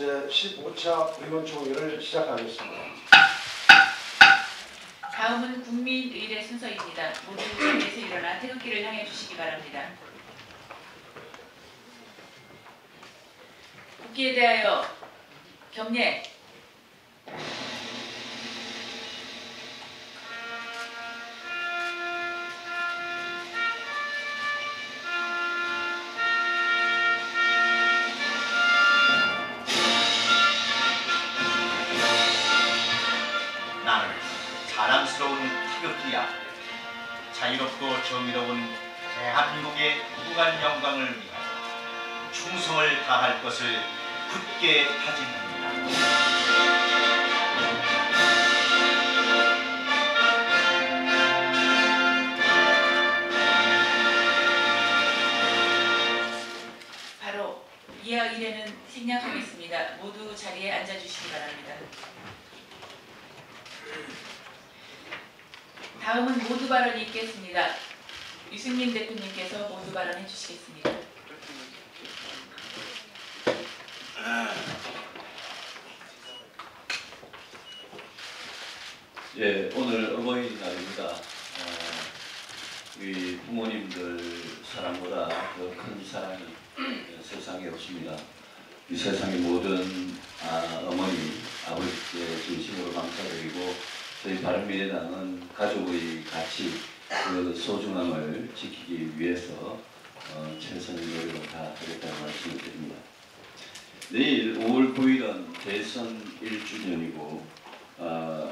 제15차 의원총회를 시작하겠습니다. 다음은 국민의례 순서입니다. 모두 자리에서 일어나 태극기를 향해 주시기 바랍니다. 국기에 대하여 경례. 나는 자랑스러운 태극기 앞에 자유롭고 정의로운 대한민국의 무궁한 영광을 위하여 충성을 다할 것을 굳게 다짐합니다. 바로 이하 의례는 생략하겠습니다. 모두 자리에 앉아주시기 바랍니다. 다음은 모두 발언이 있겠습니다. 유승민 대표님께서 모두 발언해 주시겠습니다. 예, 오늘 어버이날입니다. 우리 부모님들 사랑보다 더 큰 사랑이 세상에 없습니다. 이 세상의 모든 어머니, 아버지께 진심으로 감사드리고 저희 바른미래당은 가족의 가치, 그 소중함을 지키기 위해서 최선의 노력을 다하겠다는 말씀을 드립니다. 내일 5월 9일은 대선 1주년이고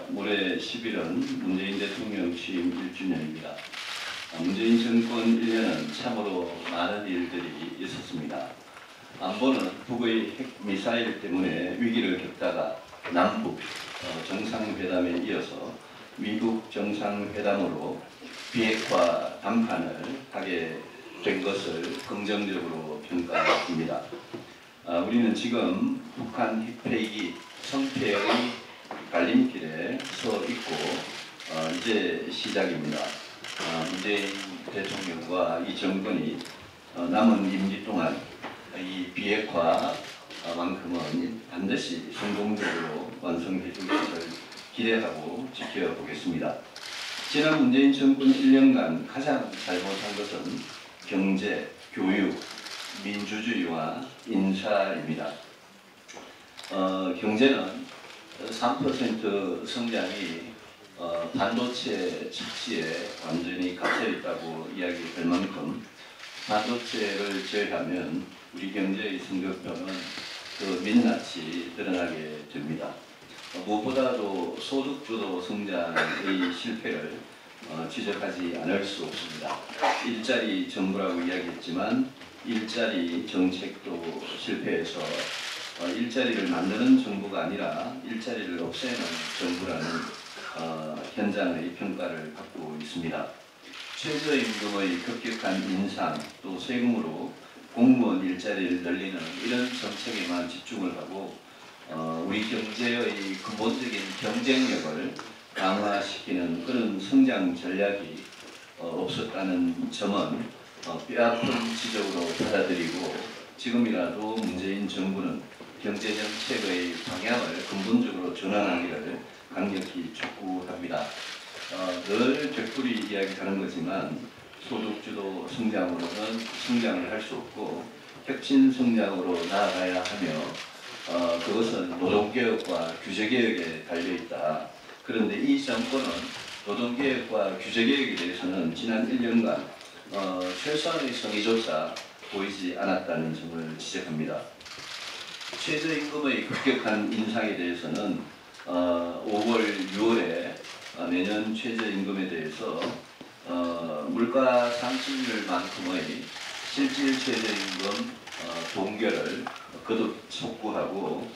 모레 10일은 문재인 대통령 취임 1주년입니다. 문재인 정권 1년은 참으로 많은 일들이 있었습니다. 안보는 북의 핵미사일 때문에 위기를 겪다가 남북 정상회담에 이어서 미국 정상회담으로 비핵화 담판을 하게 된 것을 긍정적으로 평가합니다. 우리는 지금 북한 핵폐기 성패의 갈림길에 서 있고 이제 시작입니다. 문재인 대통령과 이 정권이 남은 임기 동안 이 비핵화만큼은 반드시 성공적으로 완성해 줄 것을 기대하고 지켜보겠습니다. 지난 문재인 정권 1년간 가장 잘못한 것은 경제, 교육, 민주주의와 인사입니다. 경제는 3% 성장이 반도체 착시에 완전히 갇혀있다고 이야기할 만큼 반도체를 제외하면 우리 경제의 성적표는 더 민낯이 드러나게 됩니다. 무엇보다도 소득주도 성장의 실패를 지적하지 않을 수 없습니다. 일자리 정부라고 이야기했지만 일자리 정책도 실패해서 일자리를 만드는 정부가 아니라 일자리를 없애는 정부라는 현장의 평가를 받고 있습니다. 최저임금의 급격한 인상 또 세금으로 공무원 일자리를 늘리는 이런 정책에만 집중을 하고 우리 경제의 근본적인 경쟁력을 강화시키는 그런 성장 전략이 없었다는 점은 뼈아픈 지적으로 받아들이고 지금이라도 문재인 정부는 경제정책의 방향을 근본적으로 전환하기를 강력히 촉구합니다. 늘 되풀이 이야기하는 거지만 소득주도 성장으로는 성장을 할 수 없고 혁신 성장으로 나아가야 하며 그것은 노동개혁과 규제개혁에 달려있다. 그런데 이 정권은 노동개혁과 규제개혁에 대해서는 지난 1년간 최소한의 성의조차 보이지 않았다는 점을 지적합니다. 최저임금의 급격한 인상에 대해서는 5월, 6월에 내년 최저임금에 대해서 물가 상승률만큼의 실질 최저임금 동결을 거듭 촉구하고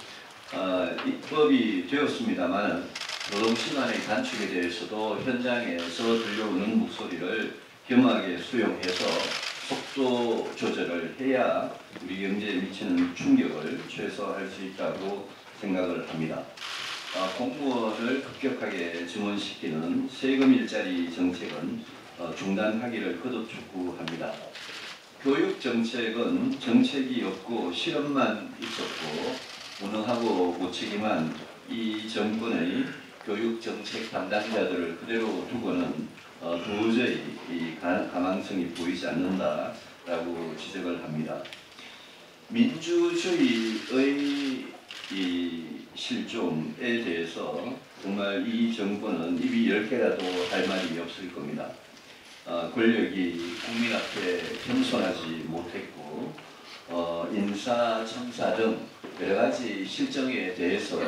입법이 되었습니다만 노동시간의 단축에 대해서도 현장에서 들려오는 목소리를 겸하게 수용해서 속도 조절을 해야 우리 경제에 미치는 충격을 최소화할 수 있다고 생각을 합니다. 공무원을 급격하게 증원시키는 세금 일자리 정책은 중단하기를 거듭 촉구합니다. 교육 정책은 정책이 없고 실험만 있었고 무능하고 무책임한 이 정권의 교육 정책 담당자들을 그대로 두고는 도저히 이 가망성이 보이지 않는다라고 지적을 합니다. 민주주의의 이 실종에 대해서 정말 이 정권은 입이 10개라도 할 말이 없을 겁니다. 권력이 국민 앞에 겸손하지 못했고 인사, 청사 등 여러 가지 실정에 대해서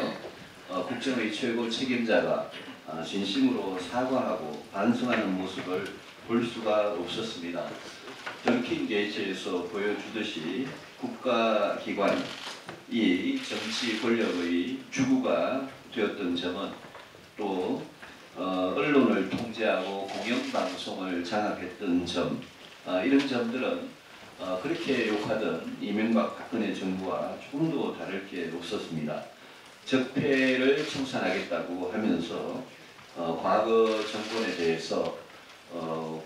국정의 최고 책임자가 진심으로 사과하고 반성하는 모습을 볼 수가 없었습니다. 던킨 게이츠에서 보여주듯이 국가기관이 정치 권력의 주구가 되었던 점은 또 언론을 통제하고 공영방송을 장악했던 점, 이런 점들은 그렇게 욕하던 이명박 박근혜 정부와 조금도 다를 게 없었습니다. 적폐를 청산하겠다고 하면서 과거 정권에 대해서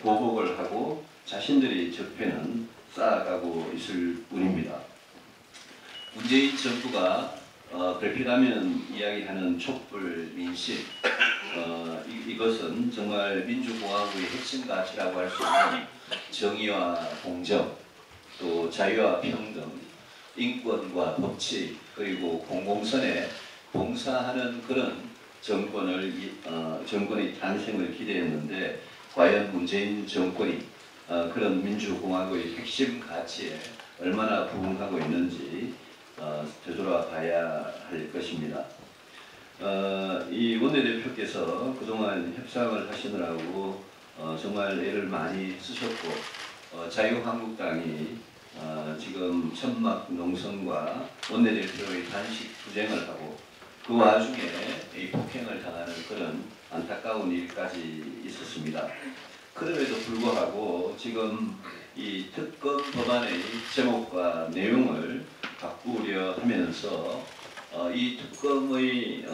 보복을 하고 자신들이 적폐는 쌓아가고 있을 뿐입니다. 문재인 정부가 별필하면 이야기하는 촛불 민심, 이것은 정말 민주공화국의 핵심 가치라고 할 수 있는 정의와 공정, 또 자유와 평등, 인권과 법치, 그리고 공공선에 봉사하는 그런 정권의 탄생을 기대했는데 과연 문재인 정권이 그런 민주공화국의 핵심 가치에 얼마나 부응하고 있는지 되돌아봐야 할 것입니다. 이 원내대표께서 그동안 협상을 하시느라고 정말 애를 많이 쓰셨고 자유한국당이 지금 천막 농성과 원내대표의 단식 투쟁을 하고 그 와중에 이 폭행을 당하는 그런 안타까운 일까지 있었습니다. 그럼에도 불구하고 지금 이 특검 법안의 제목과 내용을 바꾸려 하면서 이 특검의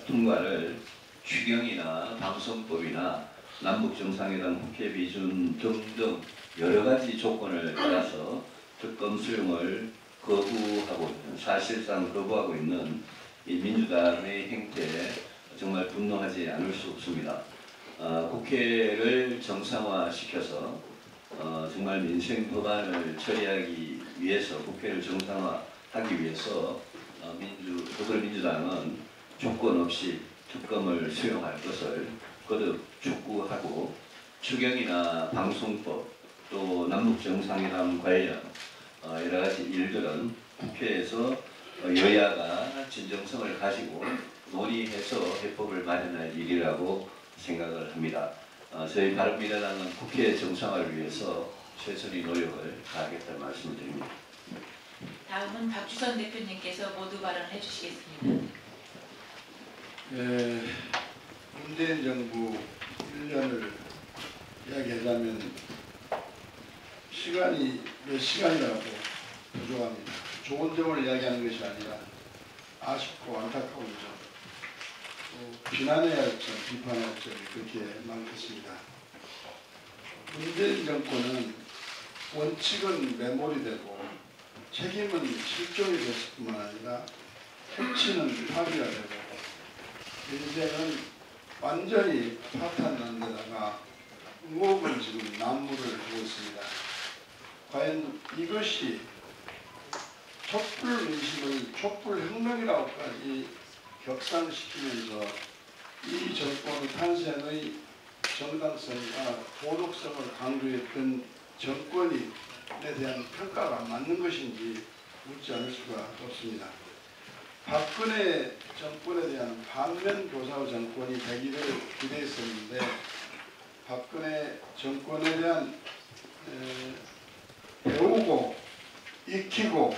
통과를 추경이나 방송법이나 남북정상회담 국회 비준 등등 여러 가지 조건을 따라서 특검 수용을 거부하고 사실상 거부하고 있는 이 민주당의 행태에 정말 분노하지 않을 수 없습니다. 국회를 정상화시켜서 정말 민생 법안을 처리하기 위해서 국회를 정상화하기 위해서 더불어민주당은 조건 없이 특검을 수용할 것을 거듭 촉구하고 추경이나 방송법 또 남북정상회담 관련 여러 가지 일들은 국회에서 여야가 진정성을 가지고 논의해서 해법을 마련할 일이라고 생각을 합니다. 저희 바른미래당은 국회 정상화를 위해서 최선의 노력을 다하겠다는 말씀을 드립니다. 다음은 박주선 대표님께서 모두 발언해 주시겠습니다. 문재인 정부 1년을 이야기하자면 시간이 몇 시간이라고 부족합니다. 좋은 점을 이야기하는 것이 아니라 아쉽고 안타까운 점, 또 비난해야 할 점, 비판해야 할 점이 그렇게 많겠습니다. 문재인 정권은 원칙은 메모리 되고 책임은 실종이 됐을 뿐만 아니라 협치는 파기가 되고 인생은 완전히 파탄난 데다가 응업은 지금 난무를 하고 있습니다. 과연 이것이 촛불 민심을 촛불 혁명이라고까지 격상시키면서 이 정권의 탄생의 정당성과 도덕성을 강조했던 정권에 대한 평가가 맞는 것인지 묻지 않을 수가 없습니다. 박근혜 정권에 대한 반면교사 정권이 되기를 기대했었는데 박근혜 정권에 대한 배우고 익히고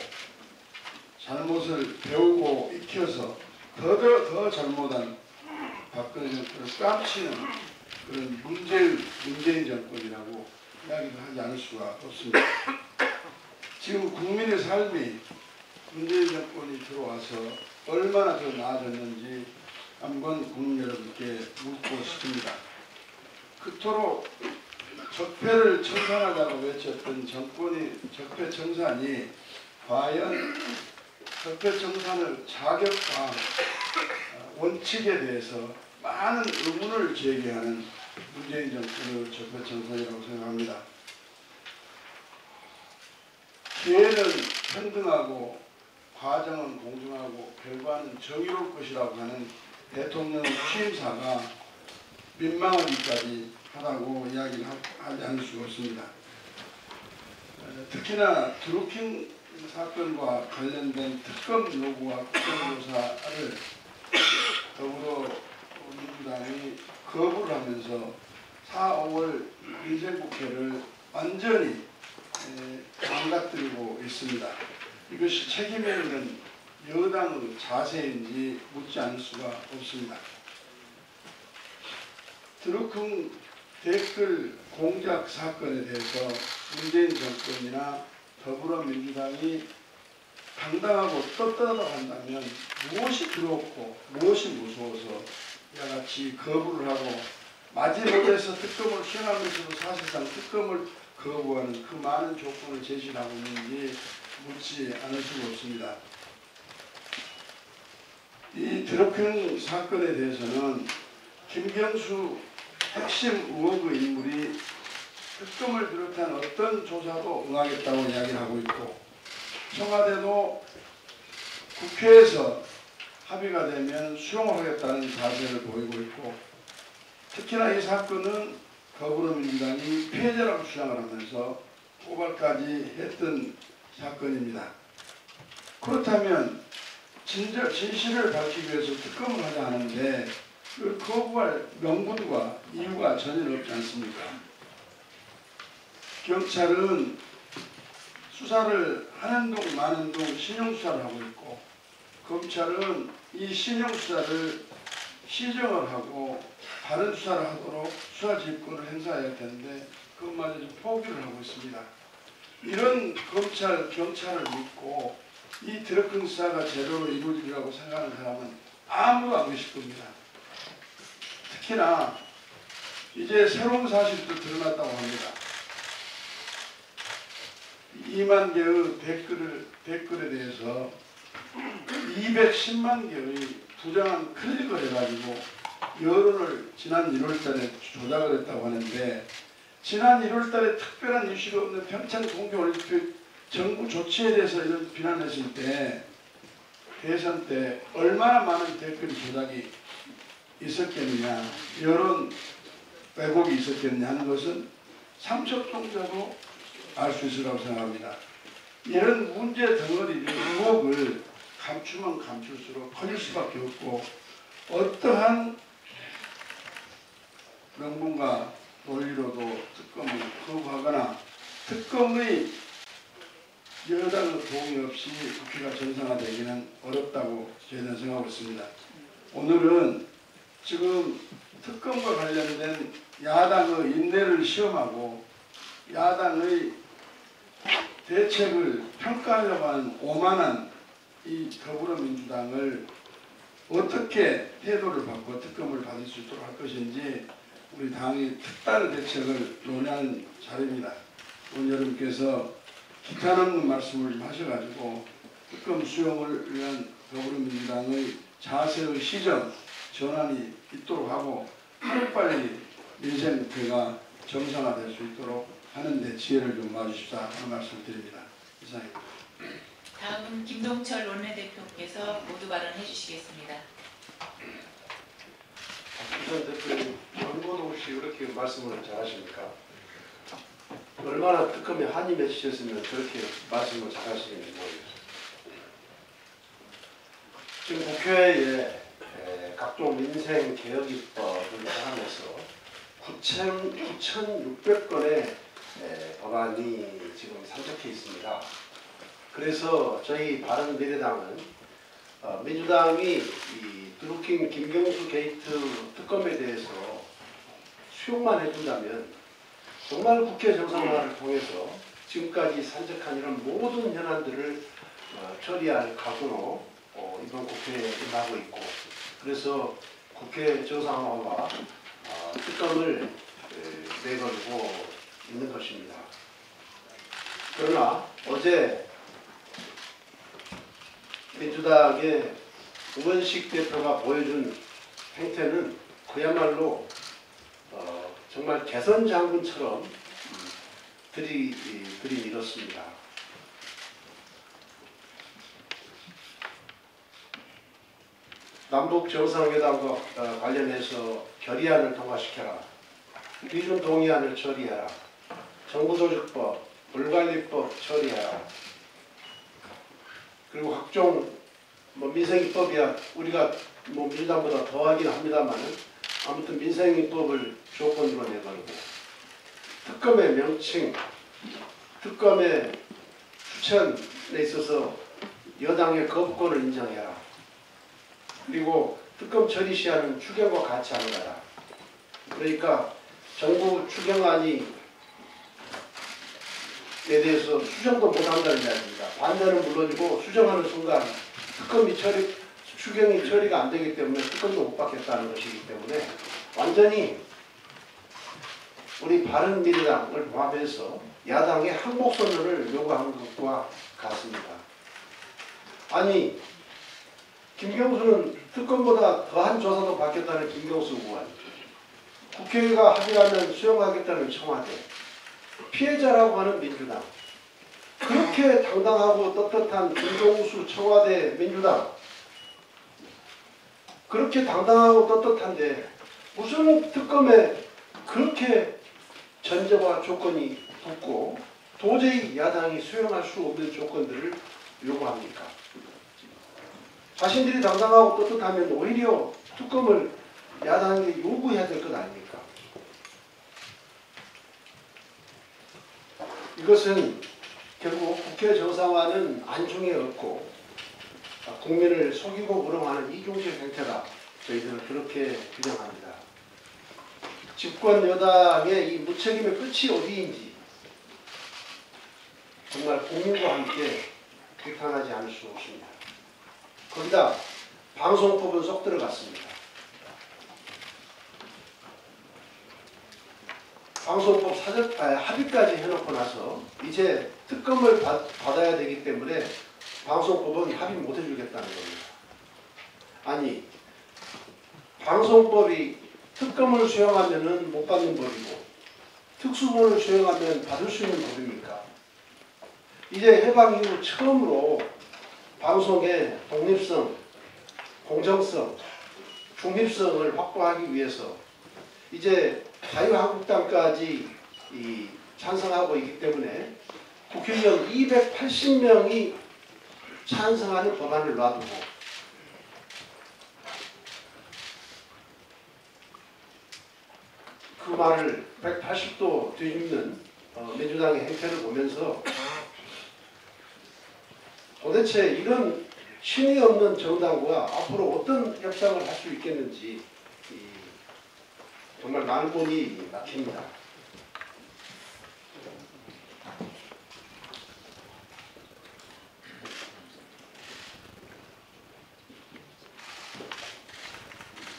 잘못을 배우고 익혀서 더 잘못한 박근혜 정권을 깜치는 그런 문재인 정권이라고 이야기를 하지 않을 수가 없습니다. 지금 국민의 삶이 문재인 정권이 들어와서 얼마나 더 나아졌는지 한번 국민 여러분께 묻고 싶습니다. 그토록 적폐를 청산하자고 외쳤던 정권이 적폐 청산이 과연 적폐청산의 자격과 원칙에 대해서 많은 의문을 제기하는 문재인 정권의 적폐청산이라고 생각합니다. 기회는 평등하고 과정은 공정하고 결과는 정의로울 것이라고 하는 대통령 취임사가 민망하기까지 하다고 이야기를 하지 않을 수가 없습니다. 특히나 드루킹 사건과 관련된 특검 요구와 국정조사를 더불어민주당이 거부를 하면서 4, 5월 민생국회를 완전히 망가뜨리고 있습니다. 이것이 책임에 있는 여당의 자세인지 묻지 않을 수가 없습니다. 드루킹 댓글 공작 사건에 대해서 문재인 정권이나 더불어민주당이 당당하고 떳떳하다고 한다면 무엇이 두렵고 무엇이 무서워서 이와 같이 거부를 하고 마지못해서 특검을 수행하면서도 사실상 특검을 거부하는 그 많은 조건을 제시하고 있는지 묻지 않을 수가 없습니다. 이 드루킹 사건에 대해서는 김경수 핵심 의혹의 인물이 특검을 비롯한 어떤 조사도 응하겠다고 이야기를 하고 있고 청와대도 국회에서 합의가 되면 수용하겠다는 자세를 보이고 있고 특히나 이 사건은 더불어민주당이 피해자라고 주장을 하면서 고발까지 했던 사건입니다. 그렇다면 진실을 밝히기 위해서 특검을 하자 하는데 그 거부할 명분과 이유가 전혀 없지 않습니까? 경찰은 수사를 하는 동 마는 동 신용수사를 하고 있고 검찰은 이 신용수사를 시정을 하고 다른 수사를 하도록 수사 지휘권을 행사해야 할 텐데 그것마저 포기를 하고 있습니다. 이런 검찰, 경찰을 믿고 이 드루킹 수사가 제대로 이루어지리라고 생각하는 사람은 아무도 안 계실 겁니다. 특히나 이제 새로운 사실도 드러났다고 합니다. 2만 개의 댓글에 대해서 210만 개의 부정한 클릭을 해가지고 여론을 지난 1월달에 조작을 했다고 하는데 지난 1월달에 특별한 이슈가 없는 평창 동계올림픽 정부 조치에 대해서 이런 비난했을 때 대선 때 얼마나 많은 댓글 조작이 있었겠느냐 여론 왜곡이 있었겠느냐 하는 것은 삼척동자도 알 수 있을 거라고 생각합니다. 이런 문제 덩어리를 의혹을 감추면 감출수록 커질 수밖에 없고 어떠한 명분과 논리로도 특검을 거부하거나 특검의 여당의 도움이 없이 국회가 정상화되기는 어렵다고 저희는 생각하고 있습니다. 오늘은 지금 특검과 관련된 야당의 인내를 시험하고 야당의 대책을 평가하려고 하는 오만한 이 더불어민주당을 어떻게 태도를 바꿔 특검을 받을 수 있도록 할 것인지 우리 당이 특단의 대책을 논의하는 자리입니다. 오늘 여러분께서 기탄 없는 말씀을 좀 하셔가지고 특검 수용을 위한 더불어민주당의 자세의 시정, 전환이 있도록 하고 하루빨리 민생국회가 정상화될 수 있도록 하는데 지혜를 좀 와주십사 하는 말씀을 드립니다. 이상입니다. 다음은 김동철 원내대표께서 모두 발언해 주시겠습니다. 우선 대표님 정보도 없이 그렇게 말씀을 잘하십니까? 얼마나 특검에 한이 맺히셨으면 저렇게 말씀을 잘하시는지 모르겠어요. 지금 국회에 각종 민생 개혁 입법을 하면서 9,600건의 법안이 지금 산적해 있습니다. 그래서 저희 바른미래당은 민주당이 이 드루킹 김경수 게이트 특검에 대해서 수용만 해준다면 정말 국회 정상화를 통해서 지금까지 산적한 이런 모든 현안들을 처리할 각오로 이번 국회에 임하고 있고 그래서 국회 정상화와 특검을 내걸고 있는 것입니다. 그러나 어제 민주당의 우원식 대표가 보여준 행태는 그야말로 정말 개선 장군처럼 들이밀었습니다. 남북 정상회담과 관련해서 결의안을 통과시켜라. 비준 동의안을 처리해라. 정부조직법, 불관리법 처리해라. 그리고 각종 민생입법이야 우리가 민주당보다 더하긴 합니다만은 아무튼 민생입법을 조건으로 내걸고 특검의 명칭, 특검의 추천에 있어서 여당의 거부권을 인정해라. 그리고 특검 처리 시한은 추경과 같이 하느라. 그러니까 정부 추경안이 에 대해서 수정도 못한다는 이야기입니다. 반대는 물론이고 수정하는 순간 추경이 처리가 안 되기 때문에 특검도 못 받겠다는 것이기 때문에 완전히 우리 바른미래당을 포함해서 야당의 항복선언을 요구하는 것과 같습니다. 아니 김경수는 특검보다 더한 조사도 받겠다는 김경수 의원, 국회가 합의하면 수용하겠다는 청와대, 피해자라고 하는 민주당, 그렇게 당당하고 떳떳한 김종수 청와대 민주당, 그렇게 당당하고 떳떳한데 무슨 특검에 그렇게 전제와 조건이 붙고 도저히 야당이 수용할 수 없는 조건들을 요구합니까? 자신들이 당당하고 떳떳하면 오히려 특검을 야당에게 요구해야 될 것 아닙니까? 이것은 결국 국회 정상화는 안중에 없고 국민을 속이고 우롱하는 이중적 행태다. 저희들은 그렇게 규정합니다. 집권 여당의 이 무책임의 끝이 어디인지 정말 국민과 함께 비판하지 않을 수 없습니다. 거기다 방송법은 쏙 들어갔습니다. 방송법 합의까지 해놓고 나서 이제 특검을 받아야 되기 때문에 방송법은 합의 못 해주겠다는 겁니다. 아니 방송법이 특검을 수용하면 못 받는 법이고 특수본을 수용하면 받을 수 있는 법입니까? 이제 해방 이후 처음으로 방송의 독립성, 공정성, 중립성을 확보하기 위해서 이제 자유한국당까지 찬성하고 있기 때문에 국회의원 280명이 찬성하는 법안을 놔두고 그 말을 180도 뒤집는 민주당의 행태를 보면서 도대체 이런 신이 없는 정당과 앞으로 어떤 협상을 할 수 있겠는지 정말 말문이 막힙니다.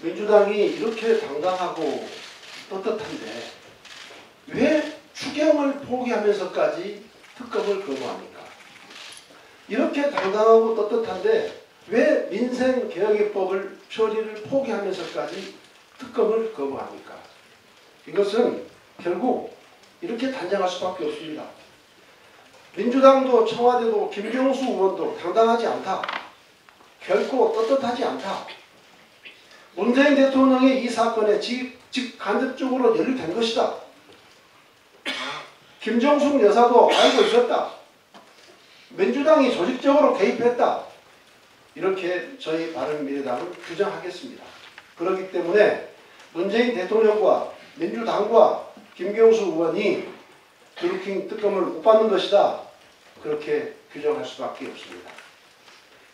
민주당이 이렇게 당당하고 떳떳한데 왜 추경을 포기하면서까지 특검을 거부합니까? 이렇게 당당하고 떳떳한데 왜 민생개혁입법을 처리를 포기하면서까지 특검을 거부합니까? 이것은 결국 이렇게 단정할 수밖에 없습니다. 민주당도 청와대도 김경수 의원도 당당하지 않다. 결코 떳떳하지 않다. 문재인 대통령이 이 사건에 직간접적으로 연루된 것이다. 김정숙 여사도 알고 있었다. 민주당이 조직적으로 개입했다. 이렇게 저희 바른미래당은 규정하겠습니다. 그렇기 때문에 문재인 대통령과 민주당과 김경수 의원이 드루킹 특검을 못 받는 것이다. 그렇게 규정할 수밖에 없습니다.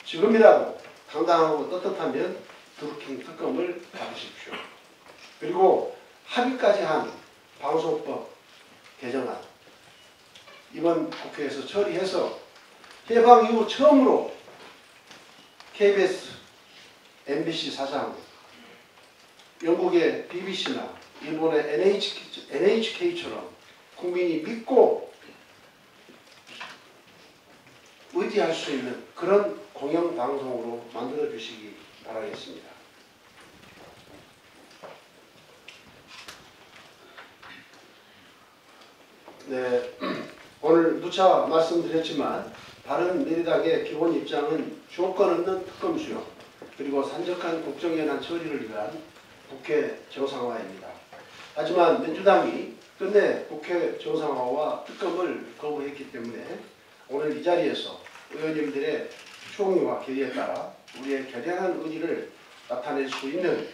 지금이라도 당당하고 떳떳하면 드루킹 특검을 받으십시오. 그리고 합의까지 한 방송법 개정안 이번 국회에서 처리해서 해방 이후 처음으로 KBS, MBC 사장, 영국의 BBC나 일본의 NHK처럼 국민이 믿고 의지할 수 있는 그런 공영방송으로 만들어 주시기 바라겠습니다. 네, 오늘 누차 말씀드렸지만 바른미래당의 기본 입장은 조건 없는 특검 수용 그리고 산적한 국정연한 처리를 위한 국회 정상화입니다. 하지만 민주당이 끝내 국회 정상화와 특검을 거부했기 때문에 오늘 이 자리에서 의원님들의 총의와 결의에 따라 우리의 결연한 의지를 나타낼 수 있는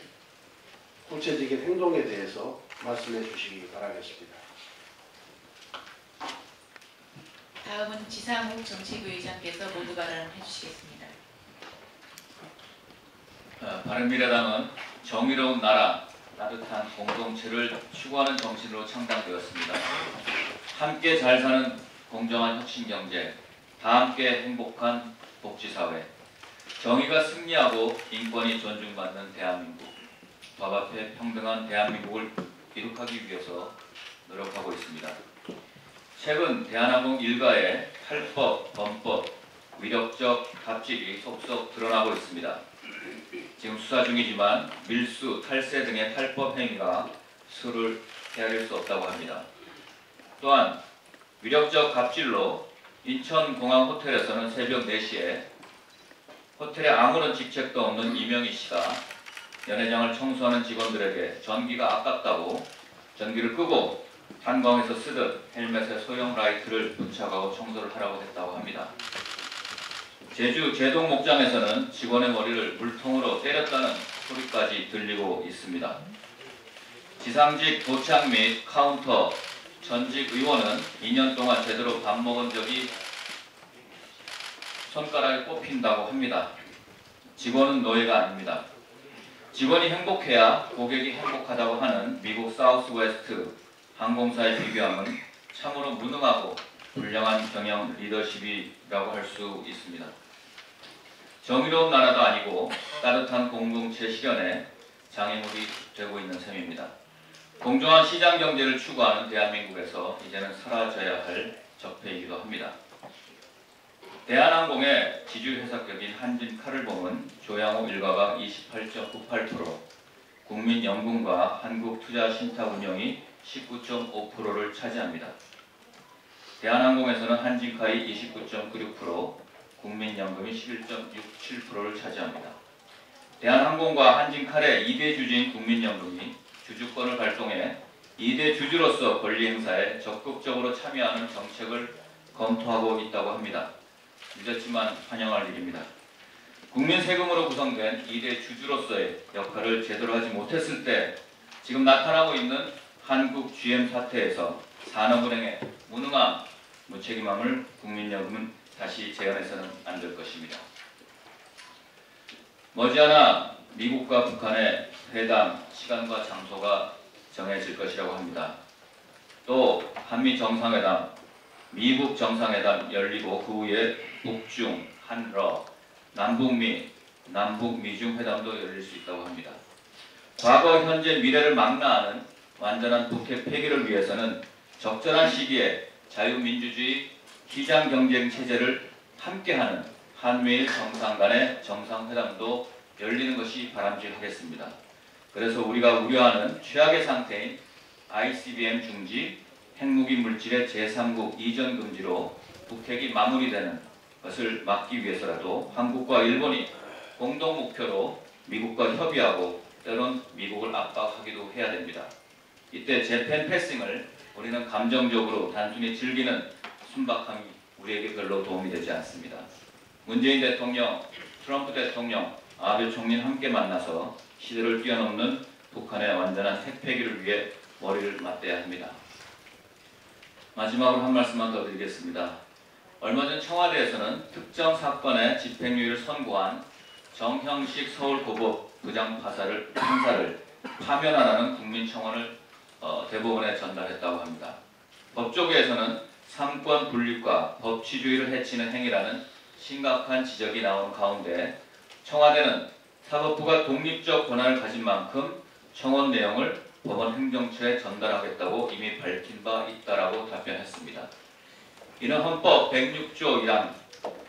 구체적인 행동에 대해서 말씀해 주시기 바라겠습니다. 다음은 지상욱 정치부의장께서 모두 발언해 주시겠습니다. 바른미래당은 정의로운 나라, 따뜻한 공동체를 추구하는 정신으로 창당되었습니다. 함께 잘 사는 공정한 혁신경제, 다 함께 행복한 복지사회, 정의가 승리하고 인권이 존중받는 대한민국, 법 앞에 평등한 대한민국을 이룩하기 위해서 노력하고 있습니다. 최근 대한항공 일가의 탈법, 범법, 위력적 갑질이 속속 드러나고 있습니다. 지금 수사 중이지만 밀수, 탈세 등의 탈법 행위가 수를 헤아릴 수 없다고 합니다. 또한 위력적 갑질로 인천공항 호텔에서는 새벽 4시에 호텔에 아무런 직책도 없는 이명희 씨가 연회장을 청소하는 직원들에게 전기가 아깝다고 전기를 끄고 탄광에서 쓰듯 헬멧에 소형 라이트를 부착하고 청소를 하라고 했다고 합니다. 제주 제동 목장에서는 직원의 머리를 물통으로 때렸다는 소리까지 들리고 있습니다. 지상직 도착 및 카운터 전직 의원은 2년 동안 제대로 밥 먹은 적이 손가락에 꼽힌다고 합니다. 직원은 노예가 아닙니다. 직원이 행복해야 고객이 행복하다고 하는 미국 사우스웨스트 항공사에 비교하면 참으로 무능하고 불량한 경영 리더십이라고 할 수 있습니다. 정의로운 나라도 아니고 따뜻한 공동체 실현에 장애물이 되고 있는 셈입니다. 공정한 시장 경제를 추구하는 대한민국에서 이제는 사라져야 할 적폐이기도 합니다. 대한항공의 지주 해석격인 한진칼을봉은 조양호 일가가 28.98%, 국민연금과 한국투자신탁운용이 19.5%를 차지합니다. 대한항공에서는 한진칼이 29.96%, 국민연금이 11.67%를 차지합니다. 대한항공과 한진칼의 2대 주주인 국민연금이 주주권을 발동해 2대 주주로서 권리 행사에 적극적으로 참여하는 정책을 검토하고 있다고 합니다. 늦었지만 환영할 일입니다. 국민 세금으로 구성된 2대 주주로서의 역할을 제대로 하지 못했을 때 지금 나타나고 있는 한국 GM 사태에서 산업은행의 무능함, 무책임함을 국민연금은 다시 재현해서는 안 될 것입니다. 머지않아 미국과 북한의 회담 시간과 장소가 정해질 것이라고 합니다. 또 한미 정상회담, 미국 정상회담 열리고 그 후에 북중, 한러, 남북미, 남북미중 회담도 열릴 수 있다고 합니다. 과거, 현재, 미래를 망라하는 완전한 북핵 폐기를 위해서는 적절한 시기에 자유민주주의 기장경쟁 체제를 함께하는 한미일 정상 간의 정상회담도 열리는 것이 바람직하겠습니다. 그래서 우리가 우려하는 최악의 상태인 ICBM 중지, 핵무기 물질의 제3국 이전 금지로 북핵이 마무리되는 것을 막기 위해서라도 한국과 일본이 공동 목표로 미국과 협의하고 때론 미국을 압박하기도 해야 됩니다. 이때 재팬 패싱을 우리는 감정적으로 단순히 즐기는 순박함이 우리에게 별로 도움이 되지 않습니다. 문재인 대통령, 트럼프 대통령, 아베 총리는 함께 만나서 시대를 뛰어넘는 북한의 완전한 핵 폐기를 위해 머리를 맞대야 합니다. 마지막으로 한 말씀만 더 드리겠습니다. 얼마 전 청와대에서는 특정 사건의 집행유예를 선고한 정형식 서울고법 부장판사를 파면하라는 국민청원을 대법원에 전달했다고 합니다. 법조계에서는 삼권 분립과 법치주의를 해치는 행위라는 심각한 지적이 나오는 가운데 청와대는 사법부가 독립적 권한을 가진 만큼 청원 내용을 법원 행정처에 전달하겠다고 이미 밝힌 바 있다라고 답변했습니다. 이는 헌법 106조 1항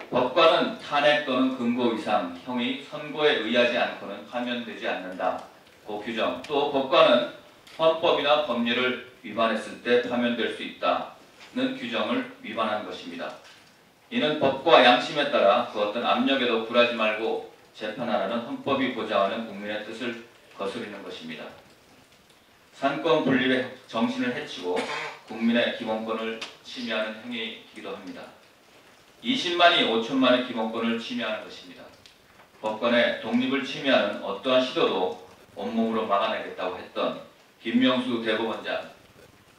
법관은 탄핵 또는 금고 이상 형이 선고에 의하지 않고는 파면되지 않는다고 규정. 또 법관은 헌법이나 법률을 위반했을 때 파면될 수 있다는 규정을 위반한 것입니다. 이는 법과 양심에 따라 그 어떤 압력에도 굴하지 말고 재판하라는 헌법이 보장하는 국민의 뜻을 거스르는 것입니다. 삼권 분립의 정신을 해치고 국민의 기본권을 침해하는 행위이기도 합니다. 20만이 5천만의 기본권을 침해하는 것입니다. 법관의 독립을 침해하는 어떠한 시도도 온몸으로 막아내겠다고 했던 김명수 대법원장,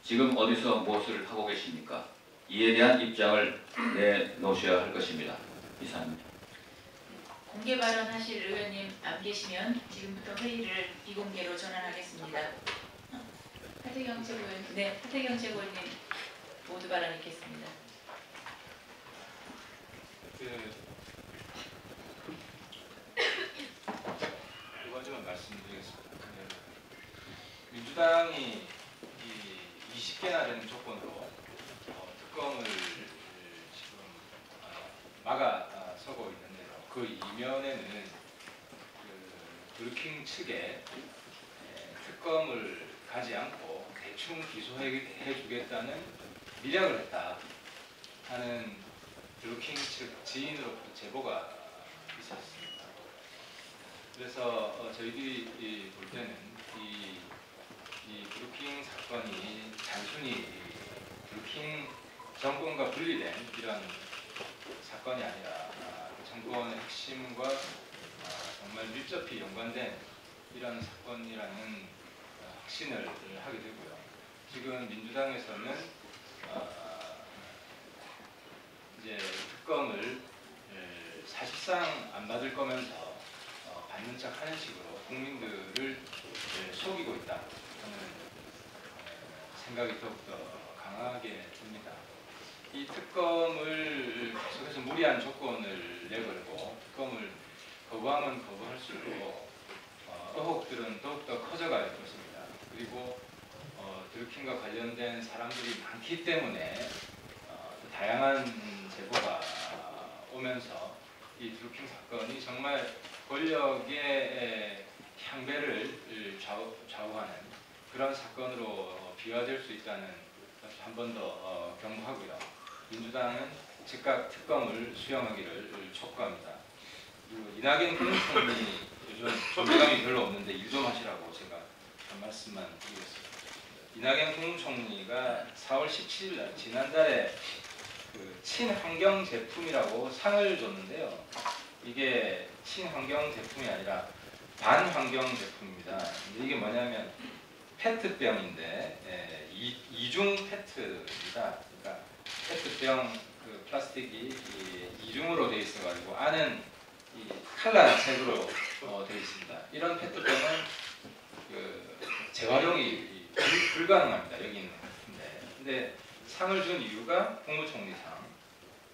지금 어디서 무엇을 하고 계십니까? 이에 대한 입장을 내놓으셔야 할 것입니다. 이상입니다. 공개 발언하실 의원님 안 계시면 지금부터 회의를 비공개로 전환하겠습니다. 하태경 최고위원, 하태경 최고위원님 모두 발언 있겠습니다. 두 가지만 말씀드리겠습니다. 민주당이 20개나 되는 조건으로 특검을 지금 막아서고 있는데요. 그 이면에는 드루킹 측에 특검을 가지 않고 대충 기소해 주겠다는 밀약을 했다 하는 드루킹 측 지인으로부터 제보가 있었습니다. 그래서 저희들이 볼 때는 이 드루킹 사건이 단순히 드루킹 정권과 분리된 이런 사건이 아니라 정권의 핵심과 정말 밀접히 연관된 이런 사건이라는 확신을 하게 되고요. 지금 민주당에서는 이제 특검을 사실상 안 받을 거면서 받는 척 하는 식으로 국민들을 속이고 있다 하는 생각이 더욱더 강하게 듭니다. 이 특검을 계속해서 무리한 조건을 내걸고 특검을 거부하면 거부할수록 의혹들은 더욱더 커져갈 것입니다. 그리고 드루킹과 관련된 사람들이 많기 때문에 다양한 제보가 오면서 이 드루킹 사건이 정말 권력의 향배를 좌우하는 그런 사건으로 비화될 수 있다는 것을 한 번 더 경고하고요. 민주당은 즉각 특검을 수용하기를 촉구합니다. 그리고 이낙연 국무총리 요즘 존재감이 별로 없는데 일 좀 하시라고 제가 한 말씀만 드리겠습니다. 이낙연 국무총리가 4월 17일 날 지난달에 친환경 제품이라고 상을 줬는데요. 이게 친환경 제품이 아니라 반환경 제품입니다. 이게 뭐냐면 페트병인데 이중 페트입니다. 그러니까 페트병 플라스틱이 이중으로 되어 있어가지고 안은 칼라색으로 되어 있습니다. 이런 페트병은 재활용이 불가능합니다. 여기 있는 같은데. 근데 상을 준 이유가 국무총리상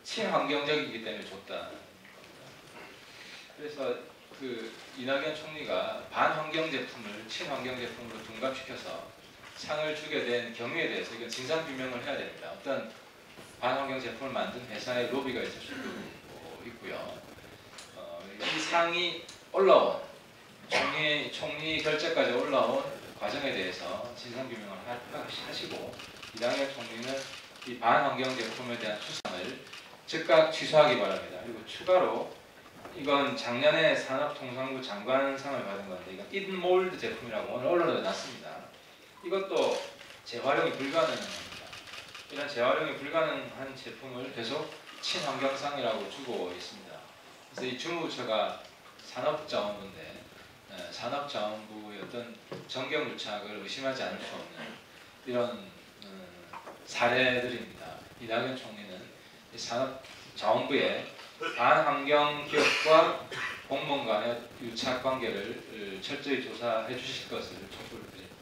친환경적이기 때문에 줬다. 그래서 이낙연 총리가 반환경 제품을 친환경 제품으로 둔갑시켜서 상을 주게 된 경위에 대해서 이건 진상 규명을 해야 됩니다. 어떤 반환경 제품을 만든 회사의 로비가 있을 수도 있고요. 이 상이 올라온 총리 결재까지 올라온 과정에 대해서 진상 규명을 하시고 이낙연 총리는 이 반환경 제품에 대한 수상을 즉각 취소하기 바랍니다. 그리고 추가로 이건 작년에 산업통상부 장관상을 받은 건데 이건 인몰드 제품이라고 오늘 언론에 났습니다. 이것도 재활용이 불가능한 겁니다. 이런 재활용이 불가능한 제품을 계속 친환경상이라고 주고 있습니다. 그래서 이 주무부처가 산업자원부인데 산업자원부의 어떤 정경유착을 의심하지 않을 수 없는 이런 사례들입니다. 이낙연 총리는 이 산업자원부의 반환경 기업과 공무원 간의 유착 관계를 철저히 조사해 주실 것을 촉구를 드립니다.